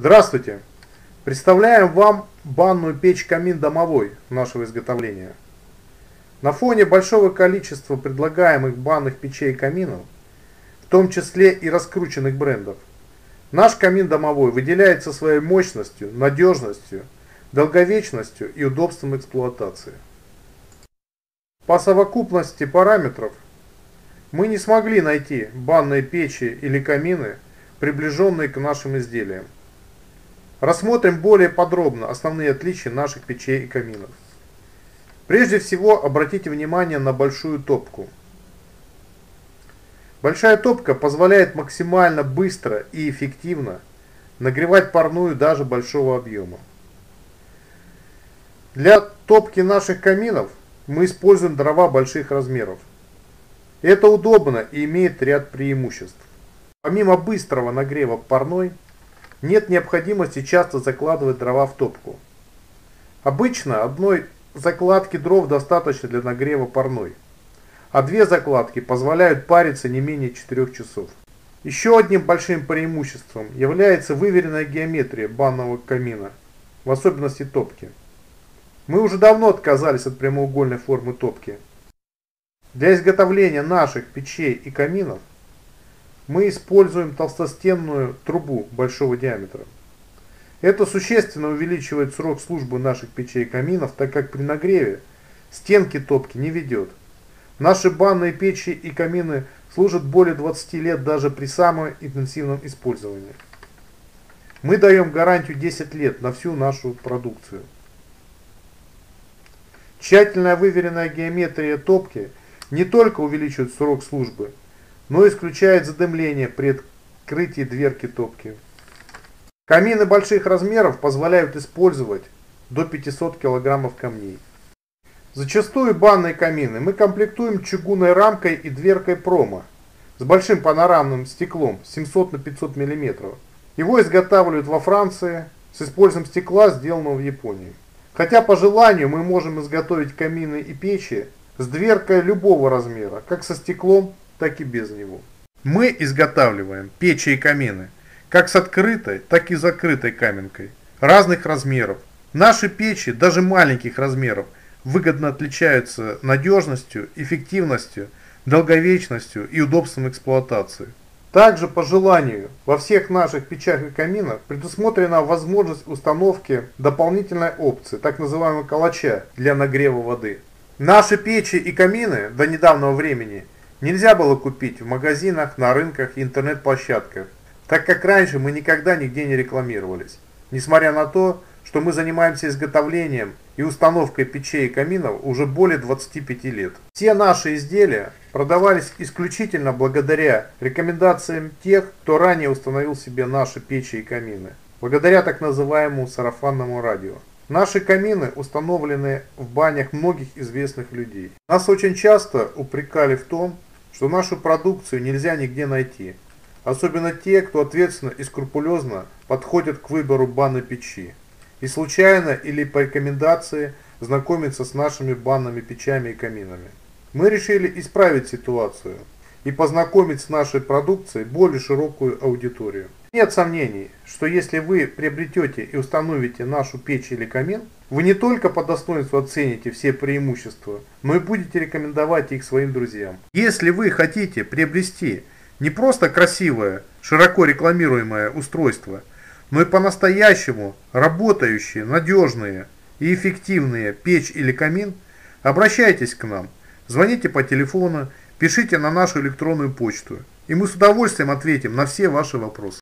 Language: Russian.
Здравствуйте! Представляем вам банную печь-камин домовой нашего изготовления. На фоне большого количества предлагаемых банных печей и каминов, в том числе и раскрученных брендов, наш камин домовой выделяется своей мощностью, надежностью, долговечностью и удобством эксплуатации. По совокупности параметров мы не смогли найти банные печи или камины, приближенные к нашим изделиям. Рассмотрим более подробно основные отличия наших печей и каминов. Прежде всего, обратите внимание на большую топку. Большая топка позволяет максимально быстро и эффективно нагревать парную даже большого объема. Для топки наших каминов мы используем дрова больших размеров. Это удобно и имеет ряд преимуществ. Помимо быстрого нагрева парной, нет необходимости часто закладывать дрова в топку. Обычно одной закладки дров достаточно для нагрева парной, а две закладки позволяют париться не менее 4 часов. Еще одним большим преимуществом является выверенная геометрия банного камина, в особенности топки. Мы уже давно отказались от прямоугольной формы топки. Для изготовления наших печей и каминов мы используем толстостенную трубу большого диаметра. Это существенно увеличивает срок службы наших печей и каминов, так как при нагреве стенки топки не ведет. Наши банные печи и камины служат более 20 лет даже при самом интенсивном использовании. Мы даем гарантию 10 лет на всю нашу продукцию. Тщательная выверенная геометрия топки не только увеличивает срок службы, но исключает задымление при открытии дверки топки. Камины больших размеров позволяют использовать до 500 кг камней. Зачастую банные камины мы комплектуем чугунной рамкой и дверкой промо с большим панорамным стеклом 700 на 500 мм. Его изготавливают во Франции с использованием стекла, сделанного в Японии. Хотя по желанию мы можем изготовить камины и печи с дверкой любого размера, как со стеклом, так и без него. Мы изготавливаем печи и камины как с открытой, так и закрытой каменкой разных размеров. Наши печи, даже маленьких размеров, выгодно отличаются надежностью, эффективностью, долговечностью и удобством эксплуатации. Также по желанию во всех наших печах и каминах предусмотрена возможность установки дополнительной опции, так называемого калача для нагрева воды. Наши печи и камины до недавнего времени нельзя было купить в магазинах, на рынках и интернет-площадках, так как раньше мы никогда нигде не рекламировались, несмотря на то, что мы занимаемся изготовлением и установкой печей и каминов уже более 25 лет. Все наши изделия продавались исключительно благодаря рекомендациям тех, кто ранее установил себе наши печи и камины, благодаря так называемому сарафанному радио. Наши камины установлены в банях многих известных людей. Нас очень часто упрекали в том, что нашу продукцию нельзя нигде найти. Особенно те, кто ответственно и скрупулезно подходят к выбору банной печи и случайно или по рекомендации знакомятся с нашими банными печами и каминами. Мы решили исправить ситуацию и познакомить с нашей продукцией более широкую аудиторию. Нет сомнений, что если вы приобретете и установите нашу печь или камин, вы не только по достоинству оцените все преимущества, но и будете рекомендовать их своим друзьям. Если вы хотите приобрести не просто красивое, широко рекламируемое устройство, но и по-настоящему работающие, надежные и эффективные печь или камин, обращайтесь к нам, звоните по телефону, пишите на нашу электронную почту, и мы с удовольствием ответим на все ваши вопросы.